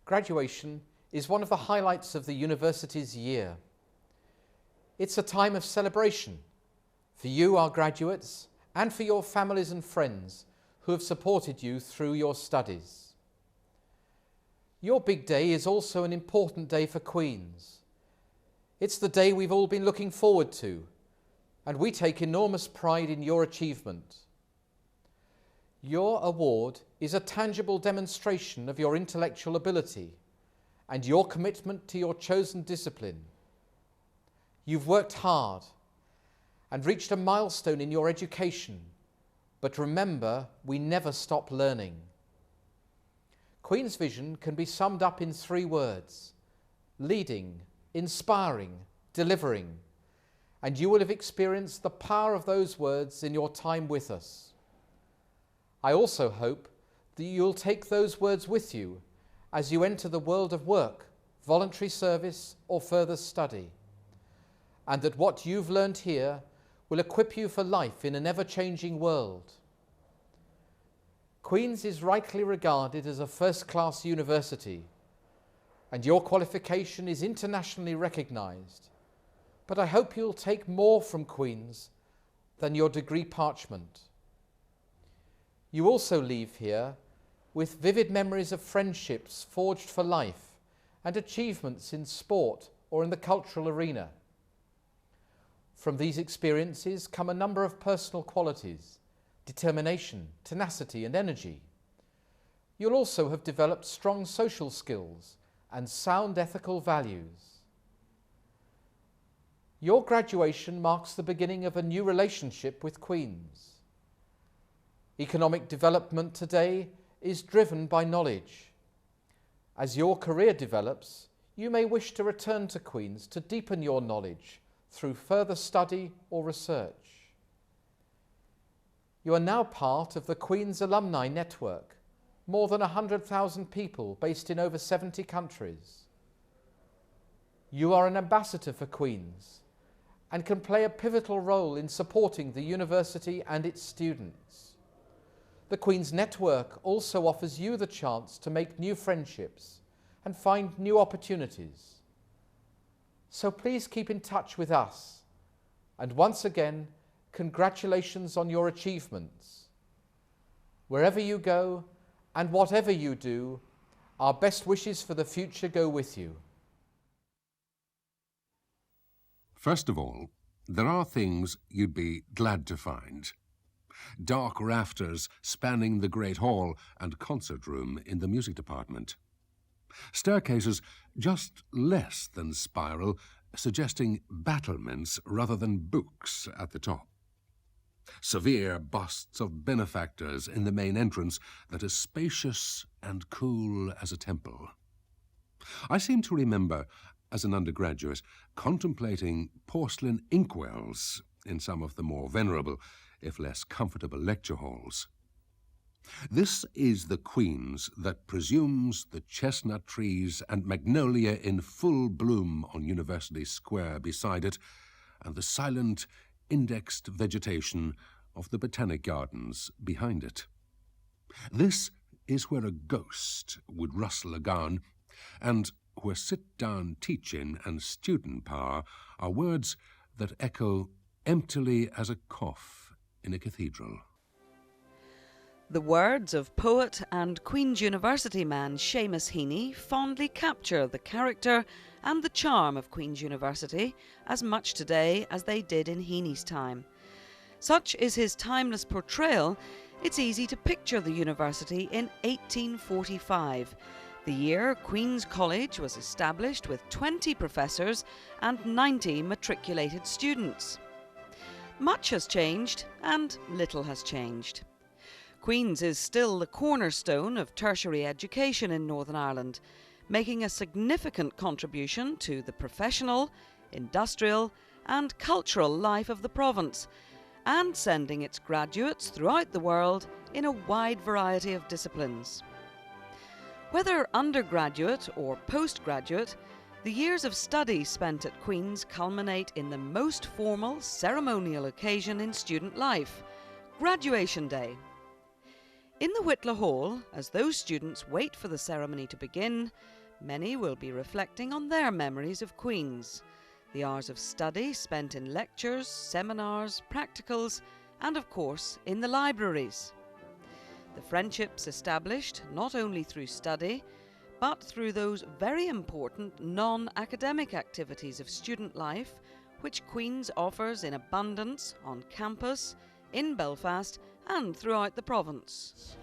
Graduation is one of the highlights of the university's year. It's a time of celebration for you, our graduates, and for your families and friends who have supported you through your studies. Your big day is also an important day for Queen's. It's the day we've all been looking forward to, and we take enormous pride in your achievement. Your award is a tangible demonstration of your intellectual ability and your commitment to your chosen discipline. You've worked hard and reached a milestone in your education, but remember, we never stop learning. Queen's vision can be summed up in 3 words: leading, inspiring, delivering, and you will have experienced the power of those words in your time with us. I also hope that you'll take those words with you as you enter the world of work, voluntary service, or further study, and that what you've learned here will equip you for life in an ever-changing world. Queen's is rightly regarded as a first-class university, and your qualification is internationally recognised, but I hope you'll take more from Queen's than your degree parchment. You also leave here with vivid memories of friendships forged for life and achievements in sport or in the cultural arena. From these experiences come a number of personal qualities: determination, tenacity, and energy. You'll also have developed strong social skills and sound ethical values. Your graduation marks the beginning of a new relationship with Queen's. Economic development today is driven by knowledge. As your career develops, you may wish to return to Queen's to deepen your knowledge through further study or research. You are now part of the Queen's Alumni Network, more than 100,000 people based in over 70 countries. You are an ambassador for Queen's and can play a pivotal role in supporting the university and its students. The Queen's Network also offers you the chance to make new friendships and find new opportunities. So please keep in touch with us, and once again, congratulations on your achievements. Wherever you go and whatever you do, our best wishes for the future go with you. First of all, there are things you'd be glad to find. Dark rafters spanning the Great Hall and concert room in the music department. Staircases just less than spiral, suggesting battlements rather than books at the top. Severe busts of benefactors in the main entrance that is spacious and cool as a temple. I seem to remember, as an undergraduate, contemplating porcelain inkwells in some of the more venerable, if less comfortable, lecture halls. This is the Queen's that presumes the chestnut trees and magnolia in full bloom on University Square beside it, and the silent, indexed vegetation of the Botanic Gardens behind it. This is where a ghost would rustle a gown, and where sit-down teaching and student power are words that echo emptily as a cough in a cathedral. The words of poet and Queen's University man Seamus Heaney fondly capture the character and the charm of Queen's University as much today as they did in Heaney's time. Such is his timeless portrayal, it's easy to picture the university in 1845, the year Queen's College was established with 20 professors and 90 matriculated students. Much has changed and little has changed. Queen's is still the cornerstone of tertiary education in Northern Ireland, making a significant contribution to the professional, industrial and cultural life of the province, and sending its graduates throughout the world in a wide variety of disciplines. Whether undergraduate or postgraduate, the years of study spent at Queen's culminate in the most formal ceremonial occasion in student life, Graduation Day. In the Whitla Hall, as those students wait for the ceremony to begin, Many will be reflecting on their memories of Queen's, the hours of study spent in lectures, seminars, practicals, and of course in the libraries. The friendships established not only through study, but through those very important non-academic activities of student life which Queen's offers in abundance on campus, in Belfast and throughout the province.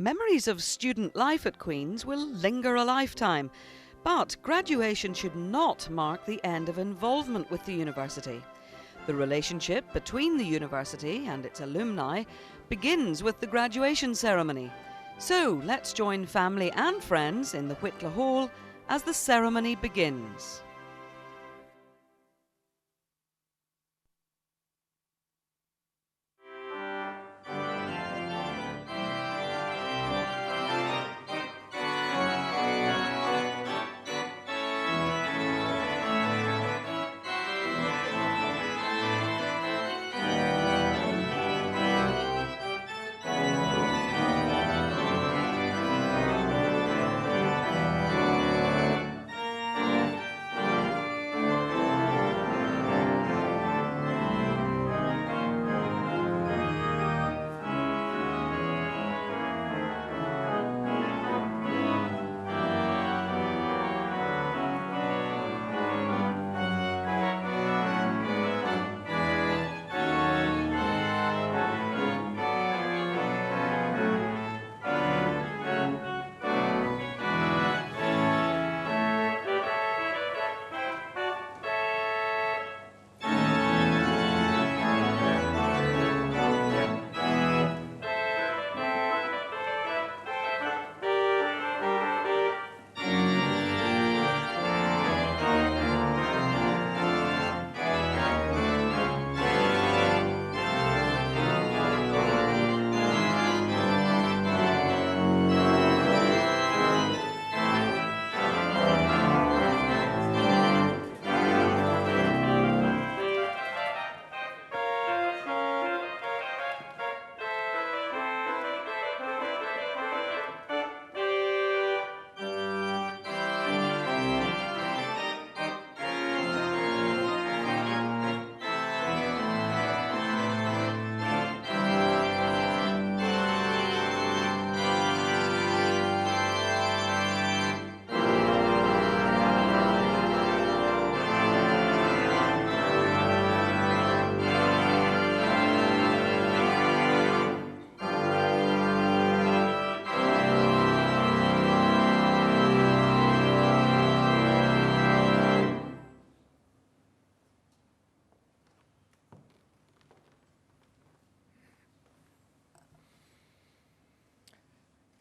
Memories of student life at Queen's will linger a lifetime, but graduation should not mark the end of involvement with the university. The relationship between the university and its alumni begins with the graduation ceremony. So let's join family and friends in the Whitla Hall as the ceremony begins.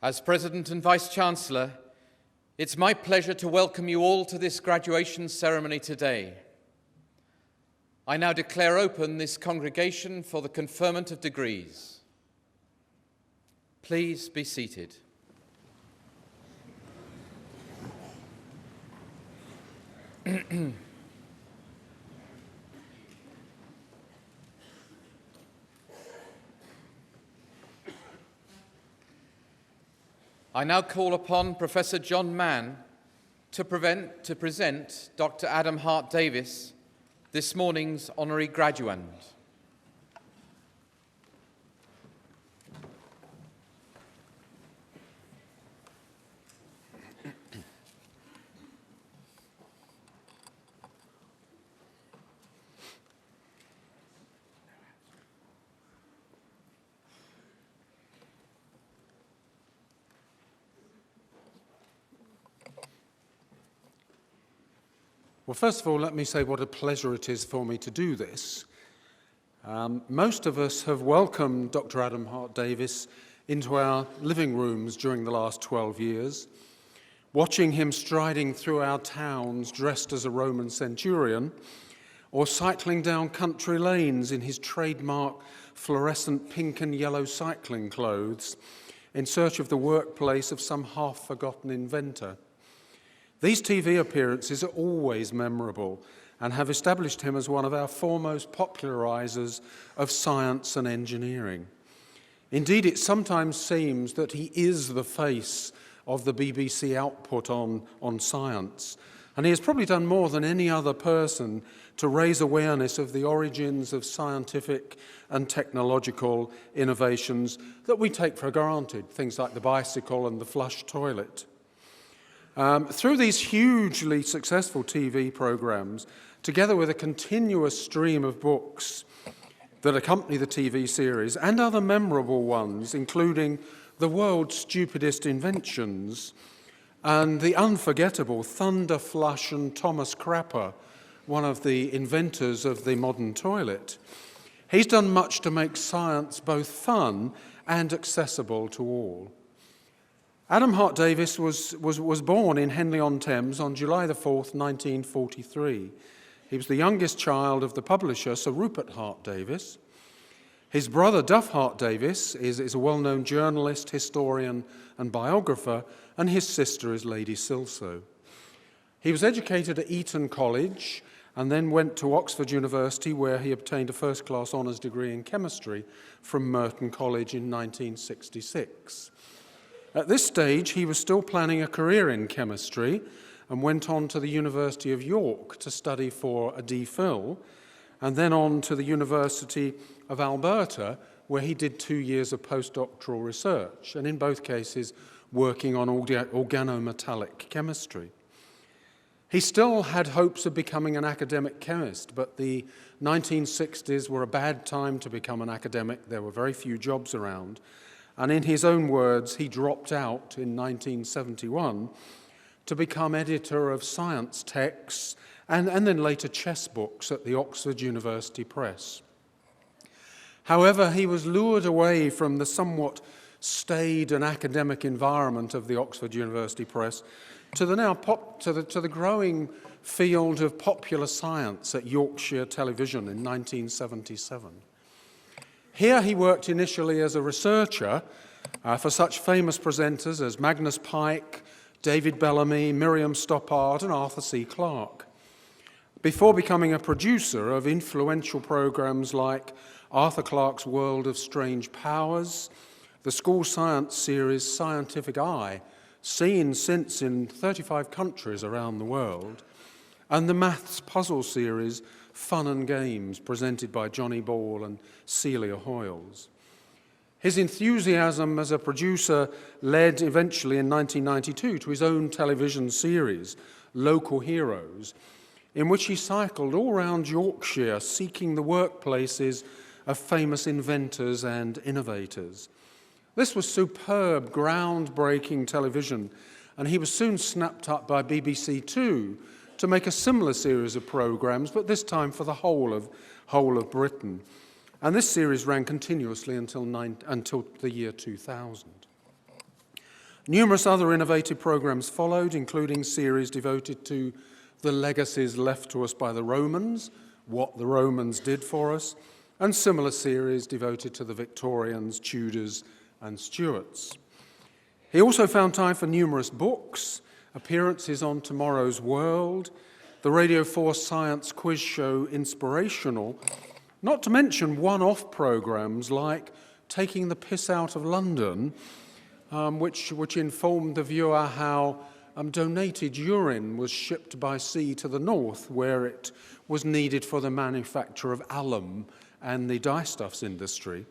As President and Vice-Chancellor, it's my pleasure to welcome you all to this graduation ceremony today. I now declare open this congregation for the conferment of degrees. Please be seated. I now call upon Professor John Mann to present Dr. Adam Hart-Davis, this morning's honorary graduand. Well, first of all, let me say what a pleasure it is for me to do this. Most of us have welcomed Dr. Adam Hart-Davis into our living rooms during the last 12 years, watching him striding through our towns dressed as a Roman centurion, or cycling down country lanes in his trademark fluorescent pink and yellow cycling clothes in search of the workplace of some half-forgotten inventor. These TV appearances are always memorable and have established him as one of our foremost popularizers of science and engineering. Indeed, it sometimes seems that he is the face of the BBC output on science, and he has probably done more than any other person to raise awareness of the origins of scientific and technological innovations that we take for granted, things like the bicycle and the flush toilet. Through these hugely successful TV programs, together with a continuous stream of books that accompany the TV series and other memorable ones, including The World's Stupidest Inventions and the unforgettable Thunder Flush and Thomas Crapper, one of the inventors of the modern toilet, he's done much to make science both fun and accessible to all. Adam Hart-Davis was born in Henley-on-Thames on July the 4th, 1943. He was the youngest child of the publisher, Sir Rupert Hart-Davis. His brother, Duff Hart-Davis, is a well-known journalist, historian, and biographer, and his sister is Lady Silso. He was educated at Eton College and then went to Oxford University, where he obtained a first-class honours degree in chemistry from Merton College in 1966. At this stage, he was still planning a career in chemistry and went on to the University of York to study for a D.Phil, and then on to the University of Alberta, where he did 2 years of postdoctoral research, and in both cases working on organometallic chemistry. He still had hopes of becoming an academic chemist, but the 1960s were a bad time to become an academic. There were very few jobs around. And in his own words, he dropped out in 1971 to become editor of science texts and then later chess books at the Oxford University Press. However, he was lured away from the somewhat staid and academic environment of the Oxford University Press to the growing field of popular science at Yorkshire Television in 1977. Here he worked initially as a researcher for such famous presenters as Magnus Pyke, David Bellamy, Miriam Stoppard, and Arthur C. Clarke, before becoming a producer of influential programs like Arthur Clarke's World of Strange Powers, the school science series Scientific Eye, seen since in 35 countries around the world, and the maths puzzle series Fun and Games, presented by Johnny Ball and Celia Hoyles. His enthusiasm as a producer led eventually in 1992 to his own television series, Local Heroes, in which he cycled all around Yorkshire seeking the workplaces of famous inventors and innovators. This was superb, groundbreaking television, and he was soon snapped up by BBC Two to make a similar series of programmes, but this time for the whole of Britain. And this series ran continuously until the year 2000. Numerous other innovative programmes followed, including series devoted to the legacies left to us by the Romans, what the Romans did for us, and similar series devoted to the Victorians, Tudors, and Stuarts. He also found time for numerous books, appearances on Tomorrow's World, the Radio 4 science quiz show Inspirational, not to mention one-off programmes like Taking the Piss Out of London which informed the viewer how donated urine was shipped by sea to the north, where it was needed for the manufacture of alum and the dyestuffs industry.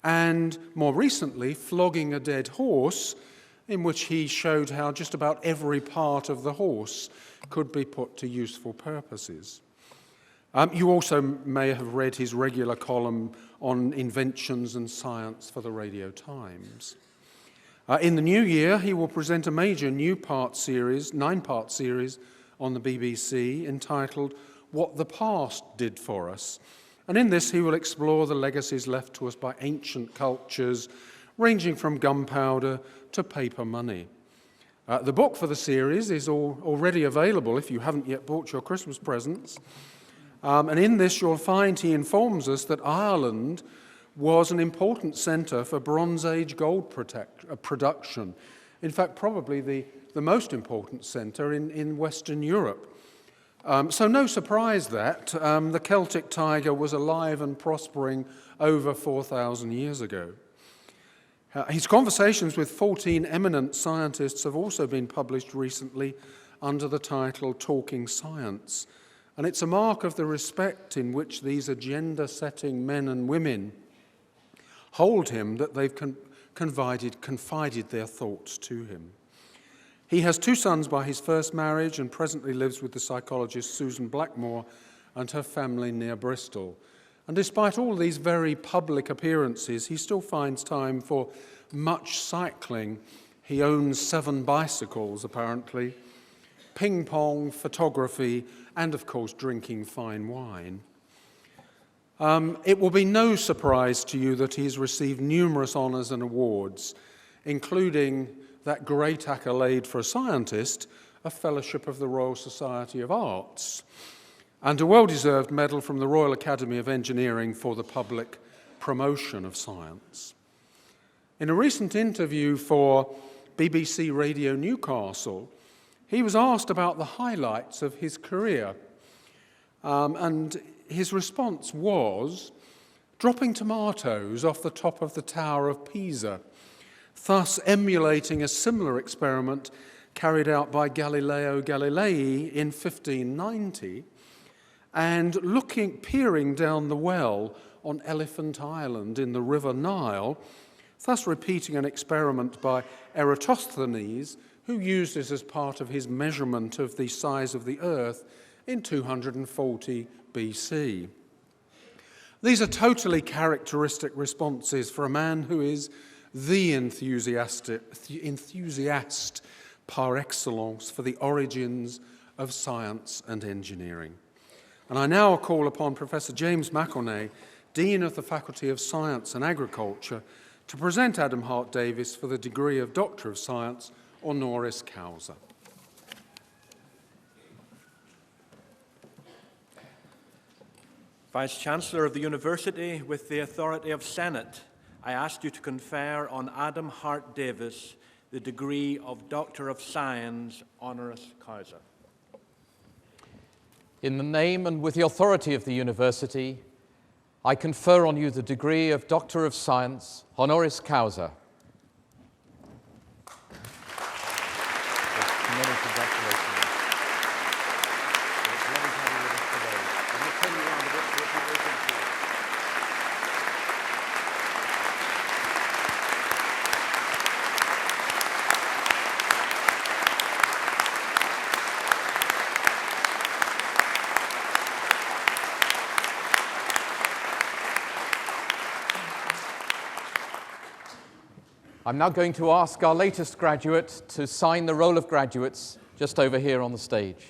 And more recently, Flogging a Dead Horse, in which he showed how just about every part of the horse could be put to useful purposes. You also may have read his regular column on inventions and science for the Radio Times. In the new year, he will present a major nine-part series on the BBC entitled What the Past Did for Us. And in this, he will explore the legacies left to us by ancient cultures, ranging from gunpowder to paper money. The book for the series is already available if you haven't yet bought your Christmas presents. And in this, you'll find he informs us that Ireland was an important centre for Bronze Age gold production. In fact, probably the most important centre in Western Europe. So no surprise that the Celtic tiger was alive and prospering over 4,000 years ago. His conversations with 14 eminent scientists have also been published recently under the title Talking Science. And it's a mark of the respect in which these agenda-setting men and women hold him that they've confided their thoughts to him. He has 2 sons by his first marriage and presently lives with the psychologist Susan Blackmore and her family near Bristol. And despite all these very public appearances, he still finds time for much cycling. He owns 7 bicycles, apparently, ping pong, photography, and of course drinking fine wine. It will be no surprise to you that he's received numerous honours and awards, including that great accolade for a scientist, a Fellowship of the Royal Society of Arts, and a well-deserved medal from the Royal Academy of Engineering for the public promotion of science. In a recent interview for BBC Radio Newcastle, he was asked about the highlights of his career, and his response was dropping tomatoes off the top of the Tower of Pisa, thus emulating a similar experiment carried out by Galileo Galilei in 1590, and peering down the well on Elephant Island in the River Nile, thus repeating an experiment by Eratosthenes, who used it as part of his measurement of the size of the Earth in 240 BC. These are totally characteristic responses for a man who is the enthusiast par excellence for the origins of science and engineering. And I now call upon Professor James McElnay, Dean of the Faculty of Science and Agriculture, to present Adam Hart-Davis for the degree of Doctor of Science honoris causa. Vice-Chancellor of the University, with the authority of Senate, I ask you to confer on Adam Hart-Davis the degree of Doctor of Science honoris causa. In the name and with the authority of the University, I confer on you the degree of Doctor of Science honoris causa. Many congratulations. It's lovely to have you with us today. I'm going to turn you around a bit so that people can see. I'm now going to ask our latest graduate to sign the roll of graduates just over here on the stage.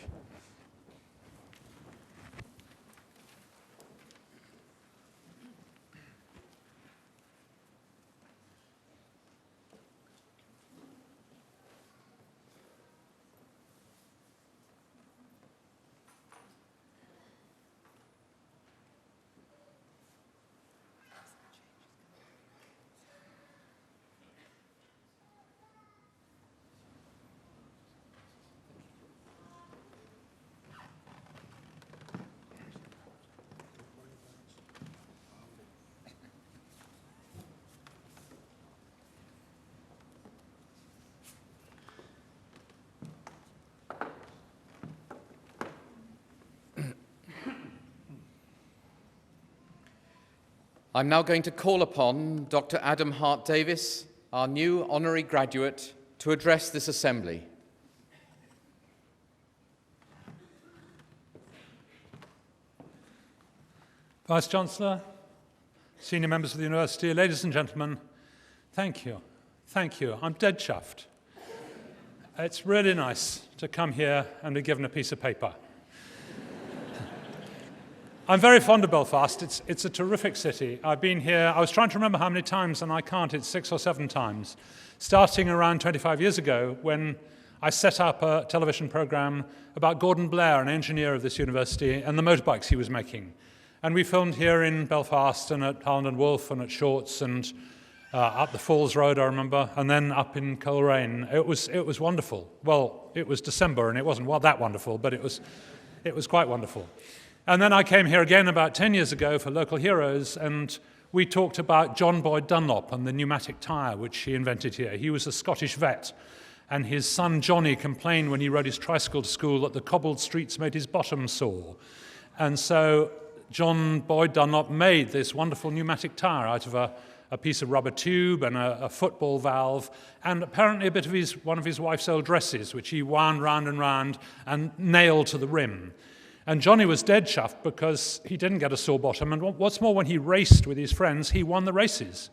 I'm now going to call upon Dr. Adam Hart-Davis, our new honorary graduate, to address this assembly. Vice-Chancellor, senior members of the university, ladies and gentlemen, thank you. Thank you. I'm dead chuffed. It's really nice to come here and be given a piece of paper. I'm very fond of Belfast. It's a terrific city. I've been here, I was trying to remember how many times, and I can't, it's 6 or 7 times, starting around 25 years ago when I set up a television program about Gordon Blair, an engineer of this university, and the motorbikes he was making. And we filmed here in Belfast and at Harland and Wolff and at Shorts and up the Falls Road, I remember, and then up in Coleraine. It was wonderful. Well, it was December and it wasn't that wonderful, but it was quite wonderful. And then I came here again about 10 years ago for Local Heroes, and we talked about John Boyd Dunlop and the pneumatic tyre which he invented here. He was a Scottish vet, and his son Johnny complained when he rode his tricycle to school that the cobbled streets made his bottom sore. And so John Boyd Dunlop made this wonderful pneumatic tyre out of a piece of rubber tube and a football valve, and apparently a bit of one of his wife's old dresses, which he wound round and round and nailed to the rim. And Johnny was dead chuffed because he didn't get a sore bottom, and what's more, when he raced with his friends, he won the races.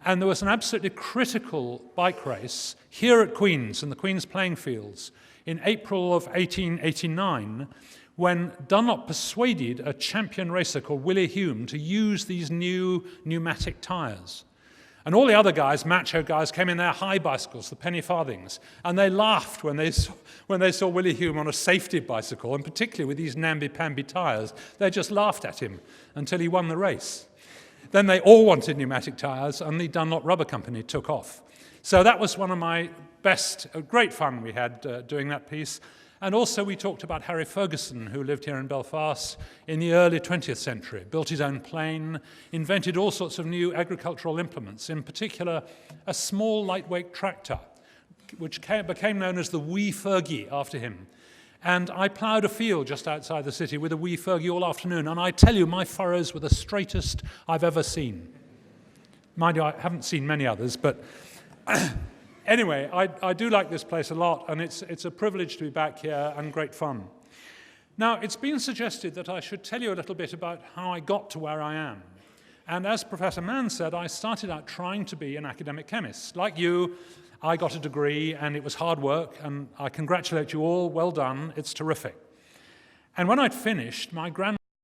And there was an absolutely critical bike race here at Queen's, in the Queen's playing fields, in April of 1889, when Dunlop persuaded a champion racer called Willie Hume to use these new pneumatic tyres. And all the other guys, macho guys, came in their high bicycles, the penny farthings, and they laughed when they saw Willie Hume on a safety bicycle, and particularly with these namby-pamby tyres. They just laughed at him until he won the race. Then they all wanted pneumatic tyres, and the Dunlop Rubber Company took off. So that was one of my best, great fun we had doing that piece. And also we talked about Harry Ferguson, who lived here in Belfast in the early 20th century, built his own plane, invented all sorts of new agricultural implements, in particular a small lightweight tractor, which became known as the Wee Fergie after him. And I ploughed a field just outside the city with a Wee Fergie all afternoon, and I tell you, my furrows were the straightest I've ever seen. Mind you, I haven't seen many others, but anyway, I do like this place a lot, and it's a privilege to be back here and great fun. Now, it's been suggested that I should tell you a little bit about how I got to where I am. And as Professor Mann said, I started out trying to be an academic chemist. Like you, I got a degree, and it was hard work, and I congratulate you all. Well done. It's terrific. And when I'd finished, my grandmother